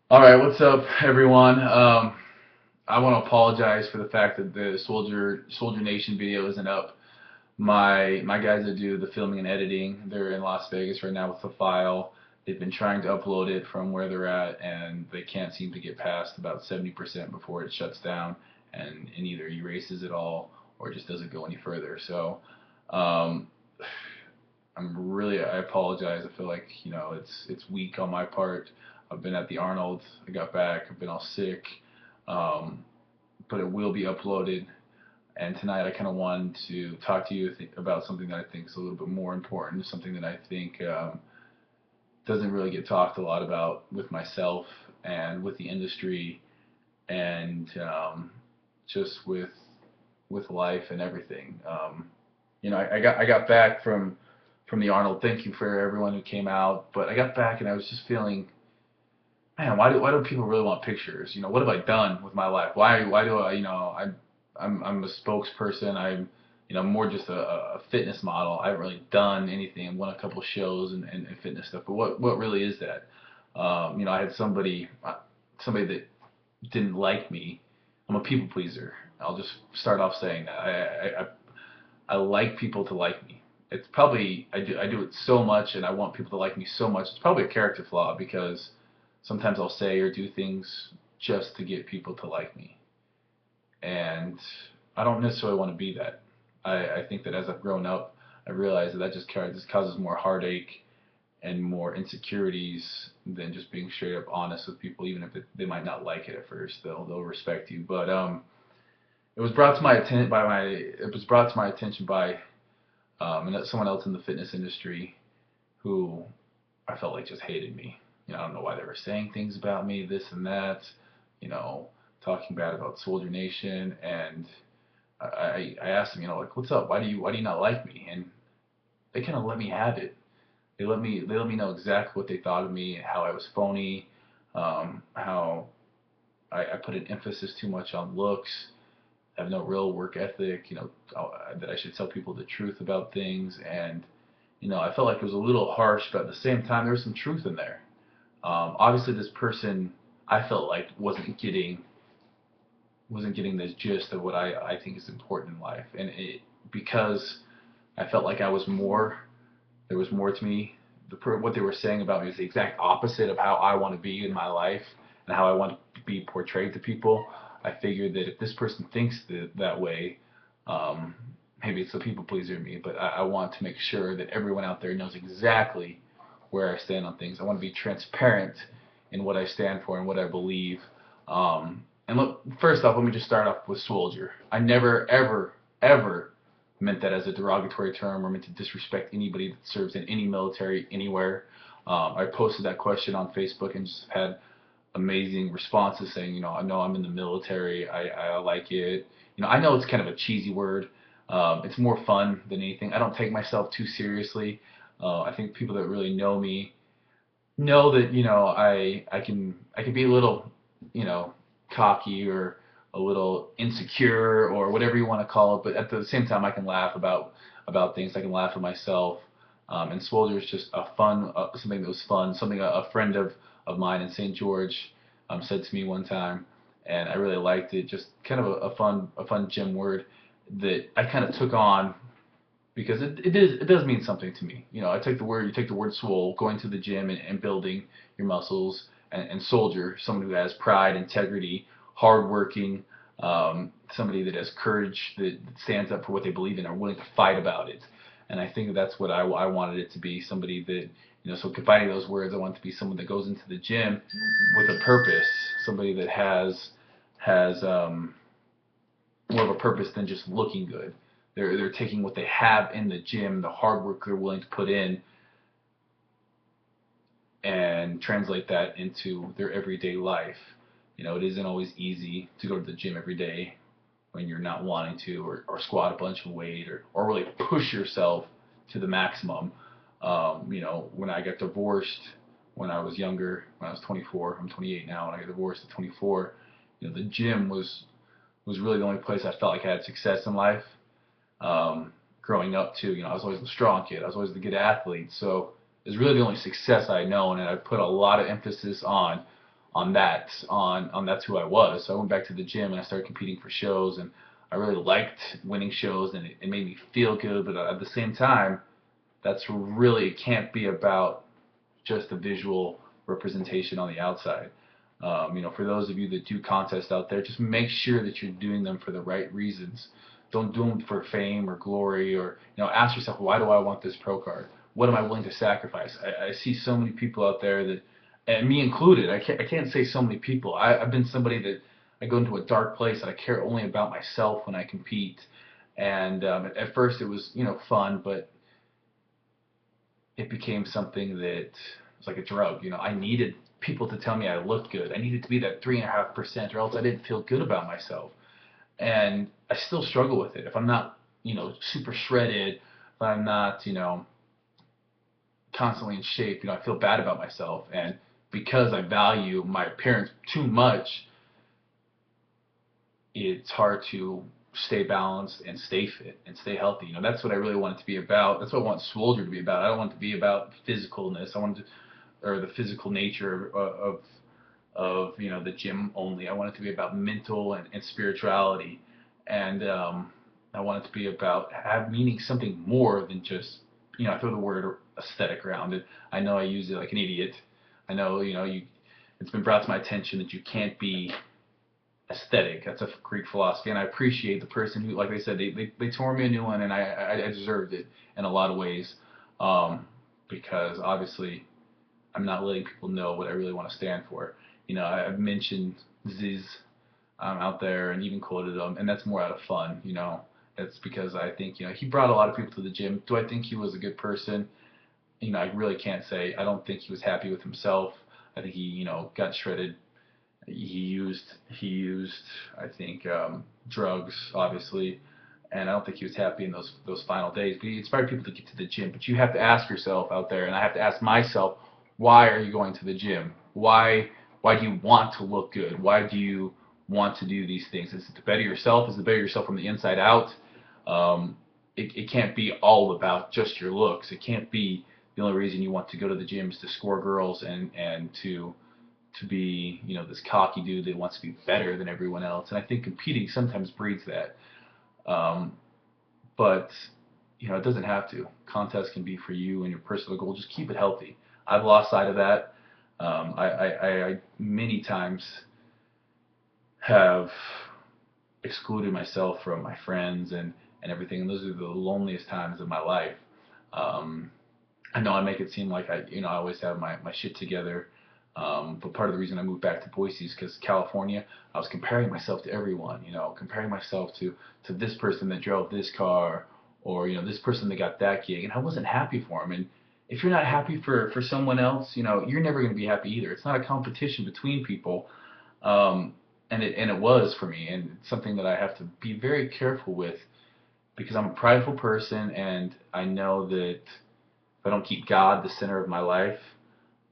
All right, what's up, everyone? I want to apologize for the fact that the Soldier Nation video isn't up. My guys that do the filming and editing, they're in Las Vegas right now with the file. They've been trying to upload it from where they're at, and they can't seem to get past about 70% before it shuts down and either erases it all or just doesn't go any further. So, um, I apologize. I feel like it's weak on my part. I've been at the Arnold. I got back. I've been all sick, um, but it will be uploaded. And tonight I kind of wanted to talk to you about something that I think is a little bit more important, something that I think doesn't really get talked a lot about with myself and with the industry and just with life and everything. I got back from the Arnold. Thank you for everyone who came out. But I got back and I was just feeling, man, why do people really want pictures? What have I done with my life? Why do I, I'm a spokesperson. I'm more just a fitness model. I haven't really done anything. I've won a couple shows and fitness stuff. But what really is that? I had somebody that didn't like me. I'm a people pleaser. I'll just start off saying that. I like people to like me. It's probably I do it so much, and I want people to like me so much. It's probably a character flaw because sometimes I'll say or do things just to get people to like me, and I don't necessarily want to be that. I think that as I've grown up, I realized that just causes more heartache and more insecurities than just being straight up honest with people, even if they might not like it at first. They'll respect you, but it was brought to my attention by someone else in the fitness industry who I felt like just hated me. I don't know why they were saying things about me, this and that, you know, talking bad about Soldier Nation, and I asked them, like, what's up? Why do you not like me? And they kind of let me have it. They let me know exactly what they thought of me, how I was phony, how I put an emphasis too much on looks, have no real work ethic, that I should tell people the truth about things. And, I felt like it was a little harsh, but at the same time, there was some truth in there. Obviously, this person I felt like wasn't getting this gist of what I think is important in life. And because I felt like there was more to me. What they were saying about me was the exact opposite of how I want to be in my life and how I want to be portrayed to people. I figured that if this person thinks that way, um, maybe it's a people pleaser in me, but I want to make sure that everyone out there knows exactly where I stand on things. I want to be transparent in what I stand for and what I believe. And look, first off, let me just start off with soldier. I never, ever, ever meant that as a derogatory term or meant to disrespect anybody that serves in any military anywhere. I posted that question on Facebook and just had amazing responses saying, I know I'm in the military. I like it. I know it's kind of a cheesy word. It's more fun than anything. I don't take myself too seriously. I think people that really know me know that I can be a little cocky or a little insecure or whatever you want to call it, but at the same time I can laugh about things. I can laugh at myself. And Swolder is just a fun something that was fun, something a friend of mine in St. George said to me one time, and I really liked it. Just kind of a fun gym word that I kind of took on because it does mean something to me. You take the word swole, going to the gym and building your muscles, and soldier, someone who has pride, integrity, hardworking, somebody that has courage, that stands up for what they believe in, are willing to fight about it. And I think that's what I wanted it to be, somebody that, so combining those words, I want it to be someone that goes into the gym with a purpose, somebody that has more of a purpose than just looking good. They're taking what they have in the gym, the hard work they're willing to put in, and translate that into their everyday life. It isn't always easy to go to the gym every day when you're not wanting to, or squat a bunch of weight, or really push yourself to the maximum. When I got divorced when I was younger, when I was 24, I'm 28 now, when I got divorced at 24, the gym was really the only place I felt like I had success in life. Growing up too, I was always the strong kid. I was always the good athlete. So it's really the only success I had known, and I put a lot of emphasis that's who I was. So I went back to the gym and I started competing for shows, and I really liked winning shows, and it made me feel good. But at the same time, that's really, it can't be about just a visual representation on the outside. For those of you that do contests out there, just make sure that you're doing them for the right reasons. Don't do them for fame or glory, or ask yourself, why do I want this pro card? What am I willing to sacrifice? I see so many people out there that, and me included, I can't say so many people. I've been somebody that I go into a dark place and I care only about myself when I compete. And at first it was fun, but it became something that was like a drug. I needed people to tell me I looked good. I needed to be that 3.5%, or else I didn't feel good about myself. And I still struggle with it. If I'm not, super shredded, if I'm not, constantly in shape, I feel bad about myself. And because I value my appearance too much, it's hard to stay balanced and stay fit and stay healthy. That's what I really want it to be about. That's what I want Swolger to be about. I don't want it to be about physicalness. I want it to, or the physical nature of the gym only. I want it to be about mental and spirituality, and I want it to be about meaning something more than just I throw the word aesthetic around it. I know I use it like an idiot. I know it's been brought to my attention that you can't be aesthetic. That's a Greek philosophy, and I appreciate the person who, like they said, they tore me a new one, and I deserved it in a lot of ways, because obviously I'm not letting people know what I really want to stand for. I've mentioned Ziz out there and even quoted him, and that's more out of fun. It's because I think he brought a lot of people to the gym. Do I think he was a good person? I really can't say. I don't think he was happy with himself. I think he got shredded. He used I think drugs, obviously, and I don't think he was happy in those final days. But he inspired people to get to the gym. But you have to ask yourself out there, and I have to ask myself, why are you going to the gym? Why do you want to look good? Why do you want to do these things? Is it to better yourself? Is it to better yourself from the inside out? It can't be all about just your looks. It can't be the only reason you want to go to the gym is to score girls and to be this cocky dude that wants to be better than everyone else. And I think competing sometimes breeds that. But it doesn't have to. Contests can be for you and your personal goal. Just keep it healthy. I've lost sight of that. I many times have excluded myself from my friends and everything, and those are the loneliest times of my life. I know I make it seem like I always have my shit together, but part of the reason I moved back to Boise is because California, I was comparing myself to everyone, comparing myself to this person that drove this car, or this person that got that gig, and I wasn't happy for them. And if you're not happy for someone else, you're never going to be happy either. It's not a competition between people, and it was for me, and it's something that I have to be very careful with, because I'm a prideful person, and I know that if I don't keep God the center of my life,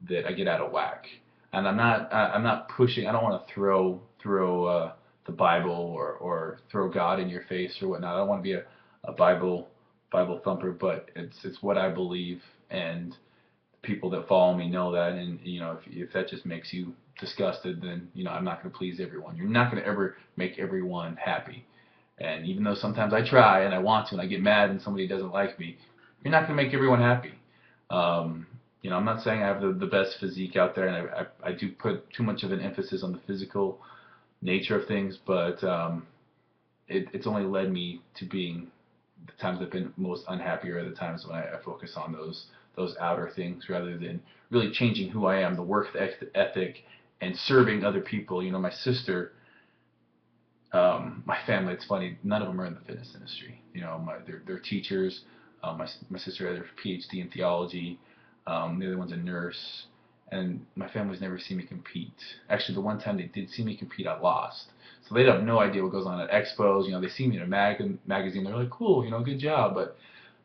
that I get out of whack. And I'm not pushing. I don't want to throw the Bible or throw God in your face or whatnot. I don't want to be a Bible thumper, but it's what I believe, and people that follow me know that. And if that just makes you disgusted, then I'm not going to please everyone. You're not going to ever make everyone happy. And even though sometimes I try and I want to, and I get mad and somebody doesn't like me, you're not going to make everyone happy. I'm not saying I have the best physique out there, and I do put too much of an emphasis on the physical nature of things, but it's only led me to being the times I've been most unhappy, are the times when I focus on those outer things rather than really changing who I am, the work ethic, and serving other people. My sister, my family, it's funny, none of them are in the fitness industry. They're teachers. My sister had her PhD in theology. The other one's a nurse. And my family's never seen me compete. Actually, the one time they did see me compete, I lost. So they have no idea what goes on at expos. They see me in a magazine. They're like, cool, good job. But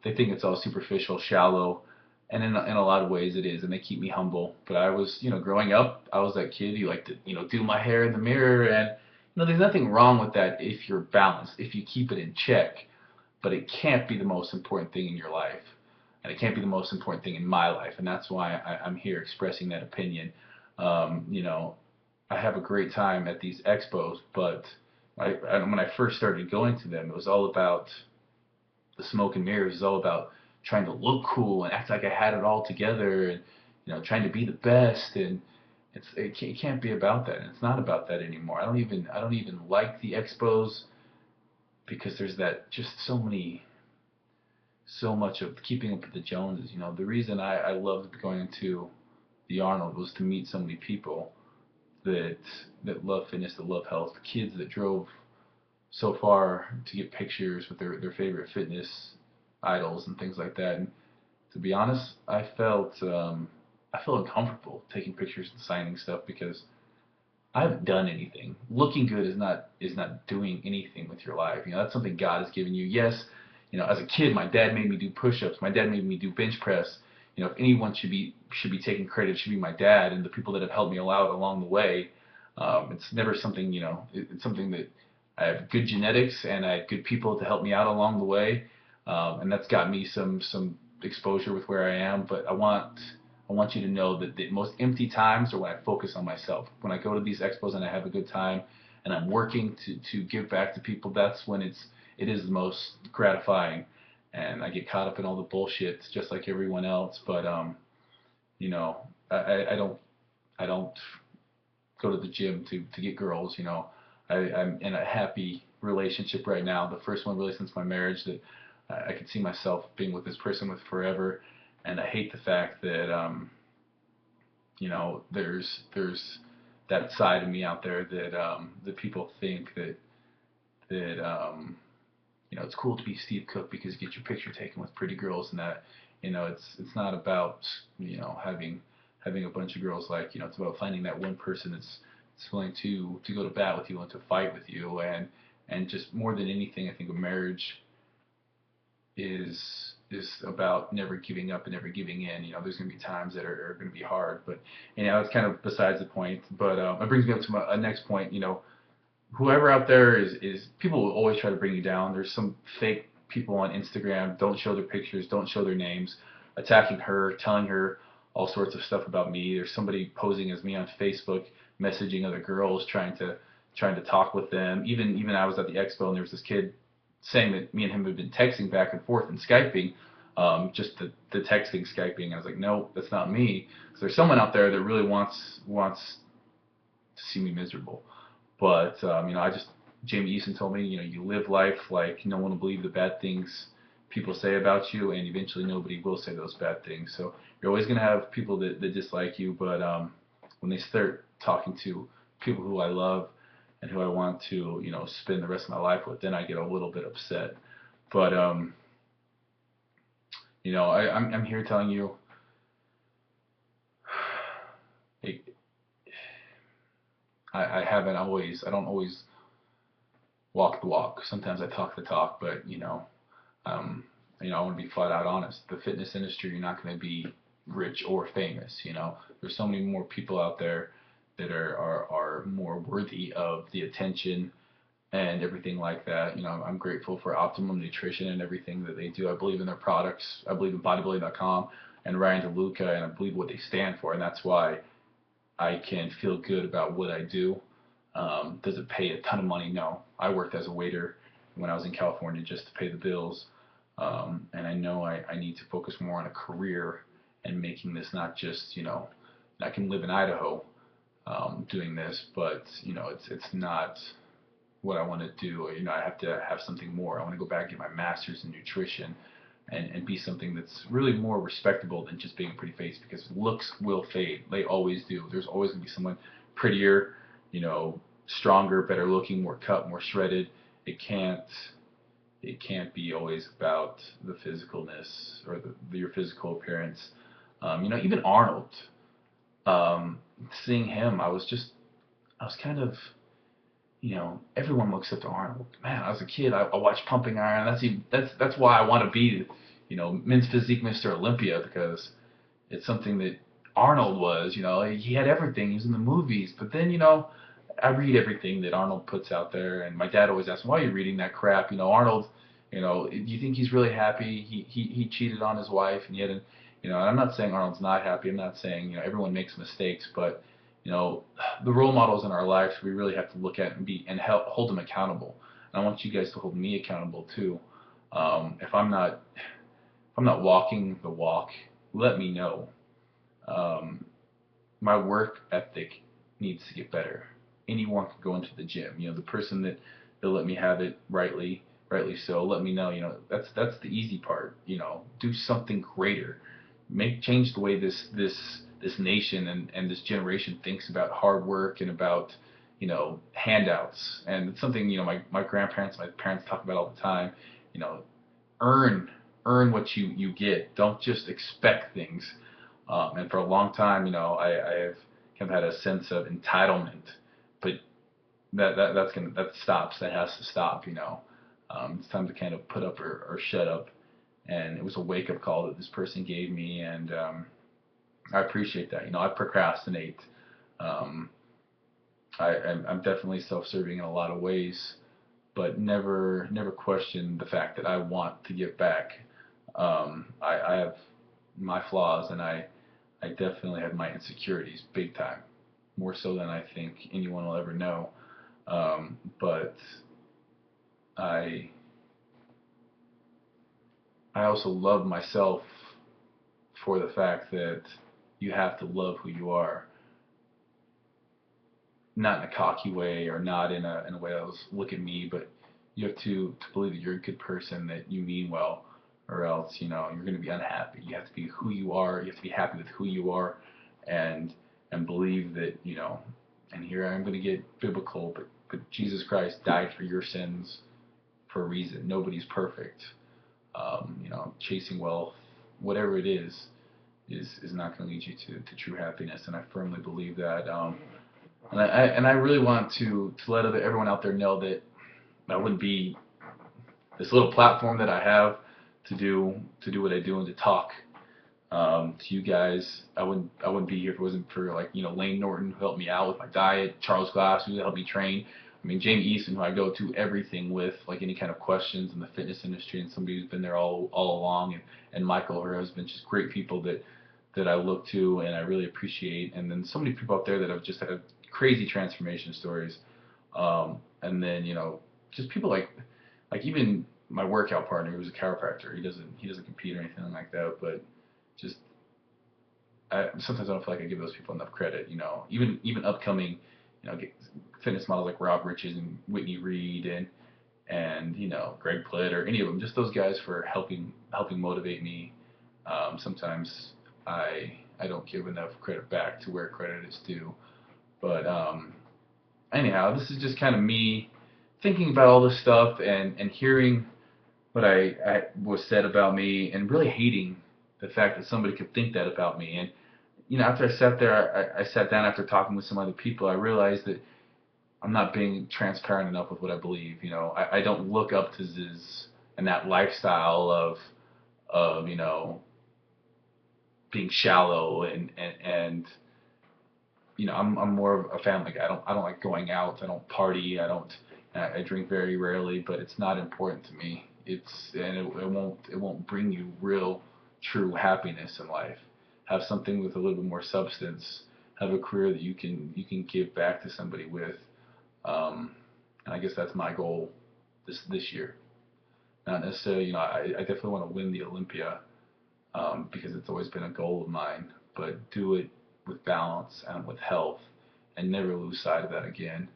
they think it's all superficial, shallow. And in a lot of ways it is. And they keep me humble. But I was, growing up, I was that kid who liked to, do my hair in the mirror. And, there's nothing wrong with that if you're balanced, if you keep it in check. But it can't be the most important thing in your life. And it can't be the most important thing in my life. And that's why I'm here expressing that opinion. I have a great time at these expos, but when I first started going to them, it was all about the smoke and mirrors. It was all about trying to look cool and act like I had it all together, and trying to be the best. And it can't be about that. And it's not about that anymore. I don't even like the expos because there's that just so much of keeping up with the Joneses. The reason I loved going to the Arnold was to meet so many people that love fitness, that love health, kids that drove so far to get pictures with their favorite fitness idols and things like that. And to be honest, I felt uncomfortable taking pictures and signing stuff because I haven't done anything. Looking good is not doing anything with your life. That's something God has given you. Yes, as a kid, my dad made me do push-ups. My dad made me do bench press. If anyone should be taking credit, it should be my dad and the people that have helped me out along the way. It's never something, it's something that I have good genetics and I have good people to help me out along the way, and that's got me some exposure with where I am. But I want you to know that the most empty times are when I focus on myself. When I go to these expos and I have a good time and I'm working to give back to people, that's when it is the most gratifying. And I get caught up in all the bullshit just like everyone else. But you know, I don't go to the gym to get girls. I'm in a happy relationship right now. The first one really since my marriage that I could see myself being with this person with forever. And I hate the fact that there's that side of me out there that people think that it's cool to be Steve Cook because you get your picture taken with pretty girls, and that it's not about having a bunch of girls. Like, it's about finding that one person that's willing to go to bat with you and to fight with you. And just more than anything, I think a marriage is about never giving up and never giving in. There's going to be times that are going to be hard, but that's kind of besides the point. But it brings me up to my next point. Whoever out there is people will always try to bring you down. There's some fake people on Instagram, don't show their pictures, don't show their names, attacking her, telling her all sorts of stuff about me. There's somebody posing as me on Facebook, messaging other girls, trying to talk with them. Even I was at the expo and there was this kid saying that me and him had been texting back and forth and Skyping, just the texting, Skyping. I was like, no, that's not me. So there's someone out there that really wants to see me miserable. But Jamie Eason told me, you live life like no one will believe the bad things people say about you, and eventually nobody will say those bad things. So you're always gonna have people that dislike you, but when they start talking to people who I love and who I want to, spend the rest of my life with, then I get a little bit upset. But I'm here telling you, it, I don't always walk the walk. Sometimes I talk the talk, but I want to be flat out honest. The fitness industry, you're not going to be rich or famous. There's so many more people out there that are more worthy of the attention and everything like that. I'm grateful for Optimum Nutrition and everything that they do. I believe in their products. I believe in bodybuilding.com and Ryan DeLuca, and I believe what they stand for, and that's why I can feel good about what I do. Does it pay a ton of money? No. I worked as a waiter when I was in California just to pay the bills. And I know I need to focus more on a career and making this not just, I can live in Idaho doing this, but, it's not what I want to do. I have to have something more. I want to go back and get my master's in nutrition and be something that's really more respectable than just being a pretty face, because looks will fade. They always do. There's always going to be someone prettier, stronger, better looking, more cut, more shredded. It can't be always about the physicalness or your physical appearance. Even Arnold, seeing him, I was kind of, everyone looks up to Arnold. Man, as a kid, I watched Pumping Iron. That's why I want to be, men's physique Mr. Olympia, because it's something that Arnold was. He had everything. He was in the movies, but then, I read everything that Arnold puts out there, and my dad always asks me, "Why are you reading that crap?" Arnold, do you think he's really happy? He cheated on his wife, and and I'm not saying Arnold's not happy. I'm not saying everyone makes mistakes, but the role models in our lives we really have to look at and be and help hold them accountable. And I want you guys to hold me accountable too. If I'm not walking the walk, let me know. Um, my work ethic needs to get better. Anyone can go into the gym. The person that let me have it rightly so. Let me know. That's the easy part. Do something greater. Change the way this nation and this generation thinks about hard work and about handouts. And it's something my grandparents, my parents talk about all the time. You know, earn earn what you get. Don't just expect things. And for a long time, I have kind of had a sense of entitlement, but that stops. That has to stop. It's time to kind of put up or shut up. And it was a wake up call that this person gave me, and I appreciate that. I procrastinate. Um, I'm definitely self-serving in a lot of ways, but never question the fact that I want to give back. I have my flaws, and I definitely have my insecurities big time, more so than I think anyone will ever know. But I I also love myself for the fact that you have to love who you are, not in a cocky way or not in a way that was look at me, but you have to believe that you're a good person, that you mean well, or else you're going to be unhappy. You have to be who you are. You have to be happy with who you are, and believe that And here I'm going to get biblical, but Jesus Christ died for your sins for a reason. Nobody's perfect. Chasing wealth, whatever it is not going to lead you to true happiness, and I firmly believe that. And I really want to let everyone out there know that I wouldn't be this little platform that I have to do what I do and to talk to you guys. I wouldn't be here if it wasn't for Lane Norton, who helped me out with my diet, Charles Glass, who helped me train. I mean, Jamie Easton, who I go to everything with, like any kind of questions in the fitness industry, and somebody who's been there all along, and Michael, her husband, just great people that I look to and I really appreciate. And then so many people out there that have just had crazy transformation stories. And then just people like even my workout partner, who's a chiropractor. He doesn't compete or anything like that, but just sometimes I don't feel like I give those people enough credit. Even upcoming fitness models like Rob Riches and Whitney Reed and Greg Plitt or any of them, just those guys for helping motivate me. Sometimes I don't give enough credit back to where credit is due. But anyhow, this is just kind of me thinking about all this stuff and hearing what I was said about me, and really hating the fact that somebody could think that about me. And after I sat there, I sat down after talking with some other people. I realized that I'm not being transparent enough with what I believe. I don't look up to Ziz and that lifestyle of being shallow and I'm more of a family guy. I don't like going out. I don't party. I drink very rarely, but it's not important to me. It won't bring you real true happiness in life. Have something with a little bit more substance. Have a career that you can give back to somebody with. And I guess that's my goal this year. Not necessarily, I definitely want to win the Olympia, because it's always been a goal of mine, but do it with balance and with health, and never lose sight of that again.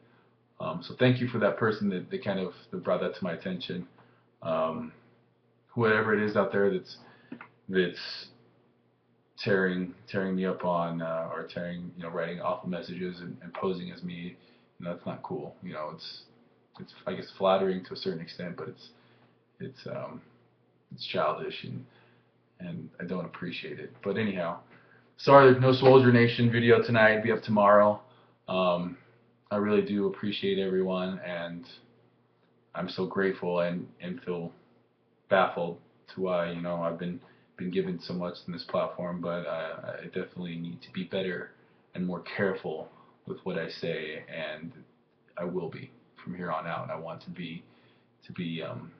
So thank you for that person that brought that to my attention. Whoever it is out there that's tearing me up on or writing awful messages and posing as me, that's not cool. It's I guess flattering to a certain extent, but it's childish, and I don't appreciate it. But anyhow, sorry there's no Soldier Nation video tonight. It'll be up tomorrow. I really do appreciate everyone, and I'm so grateful and feel baffled to why I've been given so much in this platform, but I definitely need to be better and more careful with what I say, and I will be from here on out. I want to be and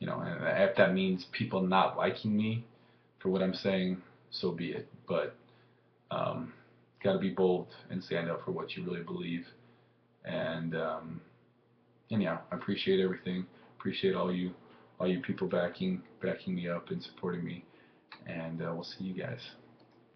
if that means people not liking me for what I'm saying, so be it. But got to be bold and stand up for what you really believe. And yeah, I appreciate everything. Appreciate all you people backing me up and supporting me. And we'll see you guys.